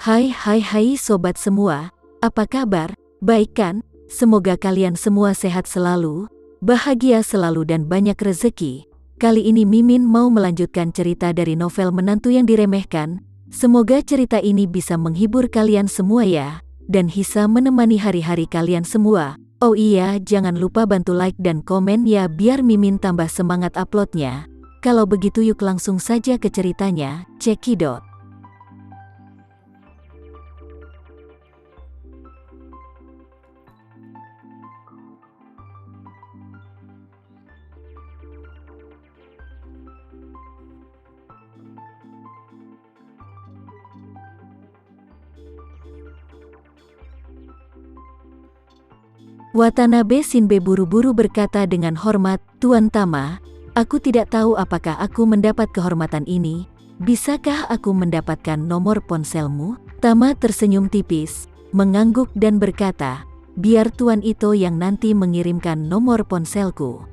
Hai sobat semua, apa kabar? Baik kan? Semoga kalian semua sehat selalu, bahagia selalu dan banyak rezeki. Kali ini Mimin mau melanjutkan cerita dari novel Menantu yang Diremehkan. Semoga cerita ini bisa menghibur kalian semua ya, dan bisa menemani hari-hari kalian semua. Oh iya, jangan lupa bantu like dan komen ya biar Mimin tambah semangat uploadnya. Kalau begitu yuk langsung saja ke ceritanya, cekidot. Watanabe Shinbe buru-buru berkata dengan hormat, "Tuan Tama, aku tidak tahu apakah aku mendapat kehormatan ini. Bisakah aku mendapatkan nomor ponselmu?" Tama tersenyum tipis, mengangguk dan berkata, "Biar Tuan Ito yang nanti mengirimkan nomor ponselku."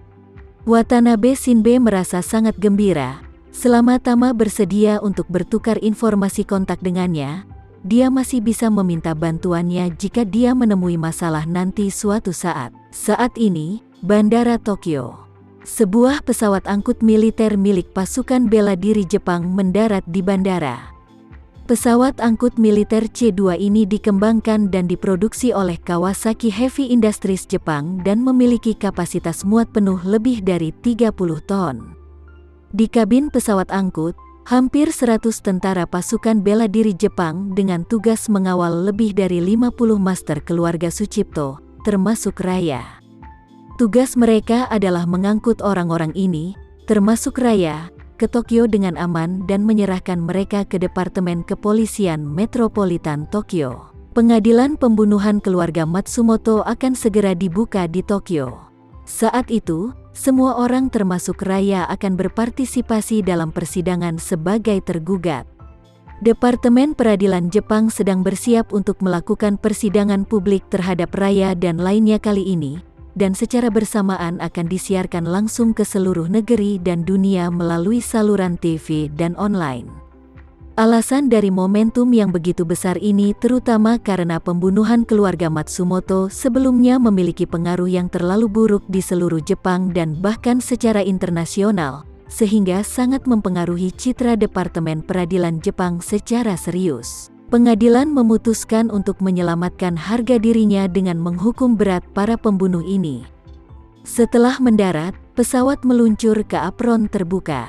Watanabe Shinbe merasa sangat gembira. Selama Tama bersedia untuk bertukar informasi kontak dengannya, dia masih bisa meminta bantuannya jika dia menemui masalah nanti suatu saat. Saat ini, Bandara Tokyo. Sebuah pesawat angkut militer milik pasukan bela diri Jepang mendarat di bandara. Pesawat angkut militer C-2 ini dikembangkan dan diproduksi oleh Kawasaki Heavy Industries Jepang dan memiliki kapasitas muat penuh lebih dari 30 ton. Di kabin pesawat angkut, hampir 100 tentara pasukan bela diri Jepang dengan tugas mengawal lebih dari 50 master keluarga Sucipto, termasuk Raya. Tugas mereka adalah mengangkut orang-orang ini, termasuk Raya, ke Tokyo dengan aman dan menyerahkan mereka ke Departemen Kepolisian Metropolitan Tokyo. Pengadilan pembunuhan keluarga Matsumoto akan segera dibuka di Tokyo. Saat itu, semua orang termasuk Raya akan berpartisipasi dalam persidangan sebagai tergugat. Departemen Peradilan Jepang sedang bersiap untuk melakukan persidangan publik terhadap Raya dan lainnya kali ini, dan secara bersamaan akan disiarkan langsung ke seluruh negeri dan dunia melalui saluran TV dan online. Alasan dari momentum yang begitu besar ini terutama karena pembunuhan keluarga Matsumoto sebelumnya memiliki pengaruh yang terlalu buruk di seluruh Jepang dan bahkan secara internasional, sehingga sangat mempengaruhi citra Departemen Peradilan Jepang secara serius. Pengadilan memutuskan untuk menyelamatkan harga dirinya dengan menghukum berat para pembunuh ini. Setelah mendarat, pesawat meluncur ke apron terbuka.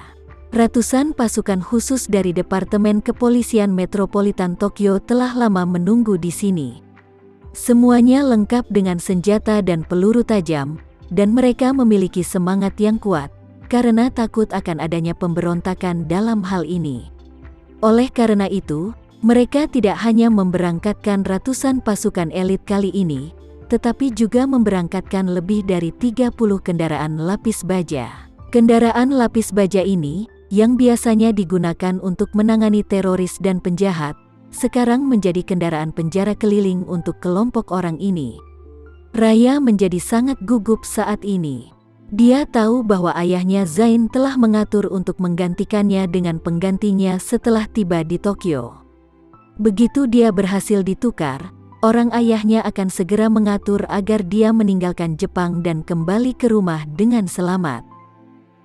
Ratusan pasukan khusus dari Departemen Kepolisian Metropolitan Tokyo telah lama menunggu di sini. Semuanya lengkap dengan senjata dan peluru tajam, dan mereka memiliki semangat yang kuat, karena takut akan adanya pemberontakan dalam hal ini. Oleh karena itu, mereka tidak hanya memberangkatkan ratusan pasukan elit kali ini, tetapi juga memberangkatkan lebih dari 30 kendaraan lapis baja. Kendaraan lapis baja ini, yang biasanya digunakan untuk menangani teroris dan penjahat, sekarang menjadi kendaraan penjara keliling untuk kelompok orang ini. Raya menjadi sangat gugup saat ini. Dia tahu bahwa ayahnya Zain telah mengatur untuk menggantikannya dengan penggantinya setelah tiba di Tokyo. Begitu dia berhasil ditukar, orang ayahnya akan segera mengatur agar dia meninggalkan Jepang dan kembali ke rumah dengan selamat.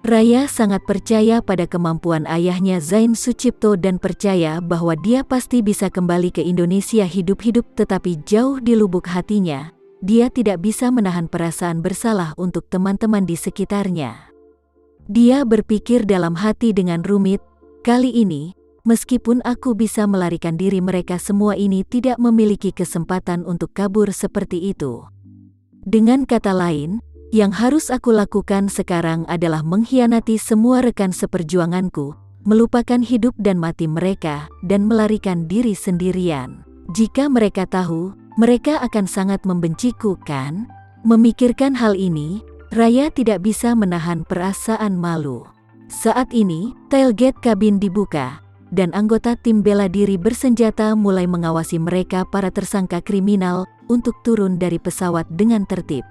Raya sangat percaya pada kemampuan ayahnya Zain Sucipto dan percaya bahwa dia pasti bisa kembali ke Indonesia hidup-hidup, tetapi jauh di lubuk hatinya, dia tidak bisa menahan perasaan bersalah untuk teman-teman di sekitarnya. Dia berpikir dalam hati dengan rumit, kali ini, meskipun aku bisa melarikan diri, mereka semua ini tidak memiliki kesempatan untuk kabur seperti itu. Dengan kata lain, yang harus aku lakukan sekarang adalah mengkhianati semua rekan seperjuanganku, melupakan hidup dan mati mereka, dan melarikan diri sendirian. Jika mereka tahu, mereka akan sangat membenciku, kan? Memikirkan hal ini, Raya tidak bisa menahan perasaan malu. Saat ini, tailgate kabin dibuka, dan anggota tim bela diri bersenjata mulai mengawasi mereka para tersangka kriminal untuk turun dari pesawat dengan tertib.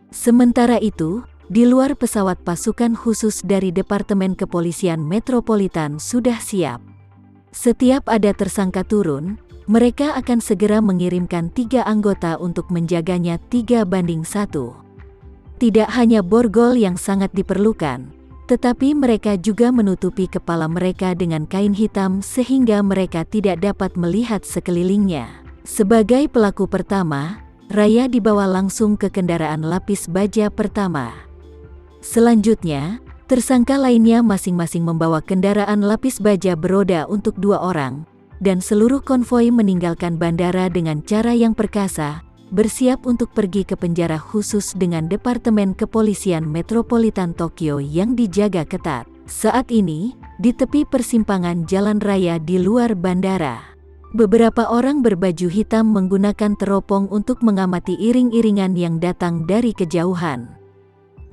Sementara itu, di luar pesawat pasukan khusus dari Departemen Kepolisian Metropolitan sudah siap. Setiap ada tersangka turun, Mereka akan segera mengirimkan 3 anggota untuk menjaganya 3-1. Tidak hanya borgol yang sangat diperlukan, tetapi mereka juga menutupi kepala mereka dengan kain hitam sehingga mereka tidak dapat melihat sekelilingnya. Sebagai pelaku pertama, Raya dibawa langsung ke kendaraan lapis baja pertama. Selanjutnya, tersangka lainnya masing-masing membawa kendaraan lapis baja beroda untuk 2 orang, dan seluruh konvoi meninggalkan bandara dengan cara yang perkasa, bersiap untuk pergi ke penjara khusus dengan Departemen Kepolisian Metropolitan Tokyo yang dijaga ketat. Saat ini, di tepi persimpangan jalan raya di luar bandara, beberapa orang berbaju hitam menggunakan teropong untuk mengamati iring-iringan yang datang dari kejauhan.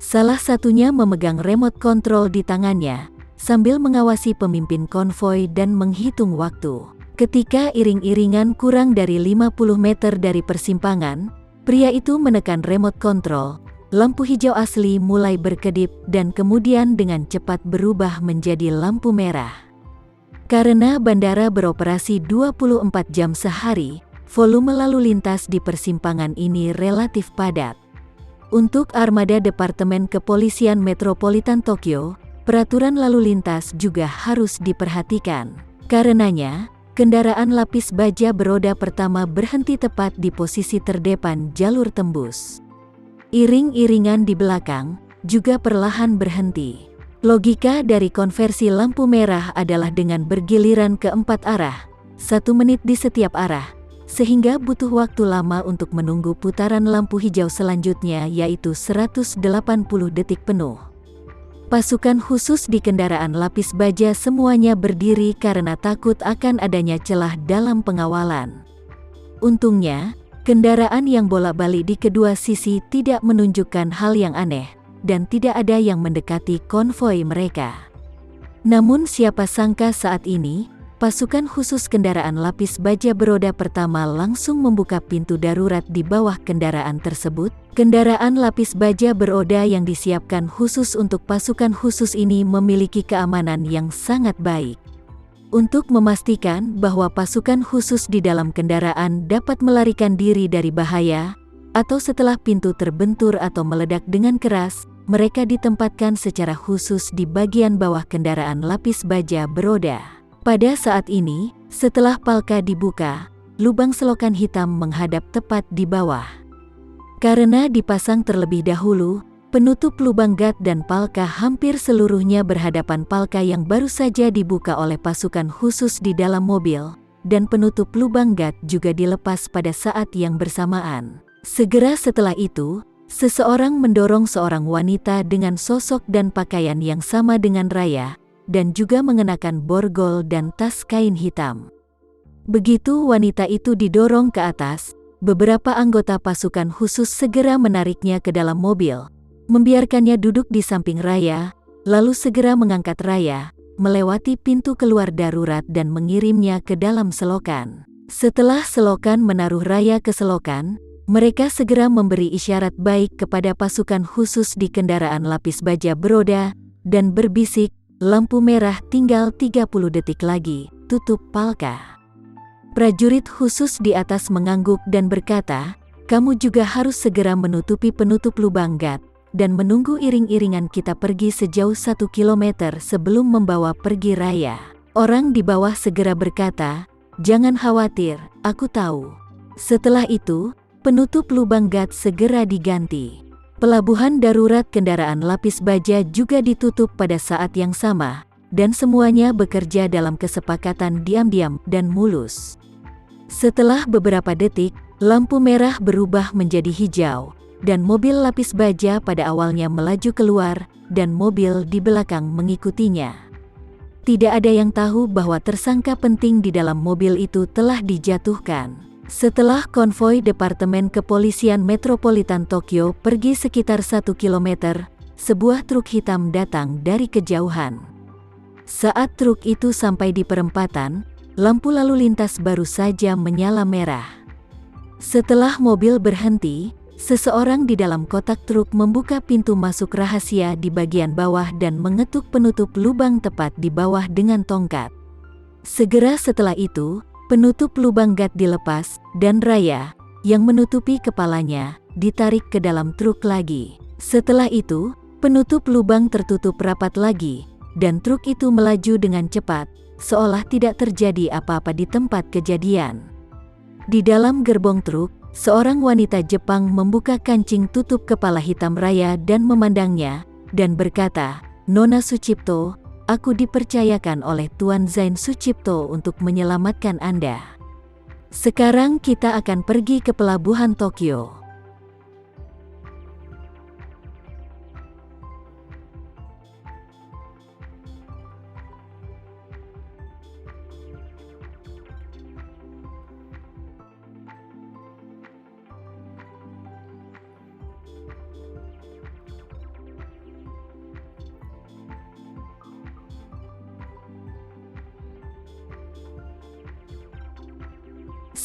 Salah satunya memegang remote control di tangannya, sambil mengawasi pemimpin konvoi dan menghitung waktu. Ketika iring-iringan kurang dari 50 meter dari persimpangan, pria itu menekan remote control. Lampu hijau asli mulai berkedip dan kemudian dengan cepat berubah menjadi lampu merah. Karena bandara beroperasi 24 jam sehari, volume lalu lintas di persimpangan ini relatif padat. Untuk armada Departemen Kepolisian Metropolitan Tokyo, peraturan lalu lintas juga harus diperhatikan. Karenanya, kendaraan lapis baja beroda pertama berhenti tepat di posisi terdepan jalur tembus. Iring-iringan di belakang juga perlahan berhenti. Logika dari konversi lampu merah adalah dengan bergiliran ke 4 arah, 1 menit di setiap arah, sehingga butuh waktu lama untuk menunggu putaran lampu hijau selanjutnya yaitu 180 detik penuh. Pasukan khusus di kendaraan lapis baja semuanya berdiri karena takut akan adanya celah dalam pengawalan. Untungnya, kendaraan yang bolak-balik di kedua sisi tidak menunjukkan hal yang aneh, dan tidak ada yang mendekati konvoi mereka. Namun siapa sangka saat ini, pasukan khusus kendaraan lapis baja beroda pertama langsung membuka pintu darurat di bawah kendaraan tersebut. Kendaraan lapis baja beroda yang disiapkan khusus untuk pasukan khusus ini memiliki keamanan yang sangat baik. Untuk memastikan bahwa pasukan khusus di dalam kendaraan dapat melarikan diri dari bahaya, atau setelah pintu terbentur atau meledak dengan keras, mereka ditempatkan secara khusus di bagian bawah kendaraan lapis baja beroda. Pada saat ini, setelah palka dibuka, lubang selokan hitam menghadap tepat di bawah. Karena dipasang terlebih dahulu, penutup lubang gat dan palka hampir seluruhnya berhadapan palka yang baru saja dibuka oleh pasukan khusus di dalam mobil, dan penutup lubang gat juga dilepas pada saat yang bersamaan. Segera setelah itu, seseorang mendorong seorang wanita dengan sosok dan pakaian yang sama dengan Raya, dan juga mengenakan borgol dan tas kain hitam. Begitu wanita itu didorong ke atas, beberapa anggota pasukan khusus segera menariknya ke dalam mobil, membiarkannya duduk di samping Raya, lalu segera mengangkat Raya, melewati pintu keluar darurat dan mengirimnya ke dalam selokan. Setelah selokan menaruh Raya ke selokan, mereka segera memberi isyarat baik kepada pasukan khusus di kendaraan lapis baja beroda, dan berbisik, lampu merah tinggal 30 detik lagi, tutup palka. Prajurit khusus di atas mengangguk dan berkata, "Kamu juga harus segera menutupi penutup lubang gat, dan menunggu iring-iringan kita pergi sejauh 1 kilometer sebelum membawa pergi Raya." Orang di bawah segera berkata, "Jangan khawatir, aku tahu." Setelah itu, penutup lubang gat segera diganti. Pelabuhan darurat kendaraan lapis baja juga ditutup pada saat yang sama, dan semuanya bekerja dalam kesepakatan diam-diam dan mulus. Setelah beberapa detik, lampu merah berubah menjadi hijau, dan mobil lapis baja pada awalnya melaju keluar, dan mobil di belakang mengikutinya. Tidak ada yang tahu bahwa tersangka penting di dalam mobil itu telah dijatuhkan. Setelah konvoi Departemen Kepolisian Metropolitan Tokyo pergi sekitar 1 kilometer, sebuah truk hitam datang dari kejauhan. Saat truk itu sampai di perempatan, lampu lalu lintas baru saja menyala merah. Setelah mobil berhenti, seseorang di dalam kotak truk membuka pintu masuk rahasia di bagian bawah dan mengetuk penutup lubang tepat di bawah dengan tongkat. Segera setelah itu, Penutup lubang gat dilepas, dan Raya, yang menutupi kepalanya, ditarik ke dalam truk lagi. Setelah itu, penutup lubang tertutup rapat lagi, dan truk itu melaju dengan cepat, seolah tidak terjadi apa-apa di tempat kejadian. Di dalam gerbong truk, seorang wanita Jepang membuka kancing tutup kepala hitam Raya dan memandangnya, dan berkata, "Nona Sucipto, aku dipercayakan oleh Tuan Zain Sucipto untuk menyelamatkan Anda. Sekarang kita akan pergi ke pelabuhan Tokyo."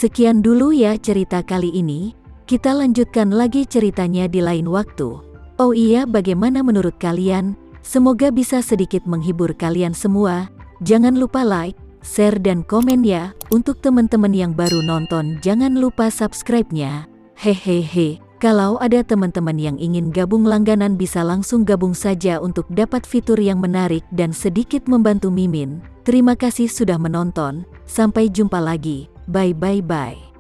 Sekian dulu ya cerita kali ini, kita lanjutkan lagi ceritanya di lain waktu. Oh iya, bagaimana menurut kalian? Semoga bisa sedikit menghibur kalian semua. Jangan lupa like, share dan komen ya. Untuk teman-teman yang baru nonton, jangan lupa subscribe-nya. Hehehe, kalau ada teman-teman yang ingin gabung langganan bisa langsung gabung saja untuk dapat fitur yang menarik dan sedikit membantu Mimin. Terima kasih sudah menonton, sampai jumpa lagi. Bye bye bye.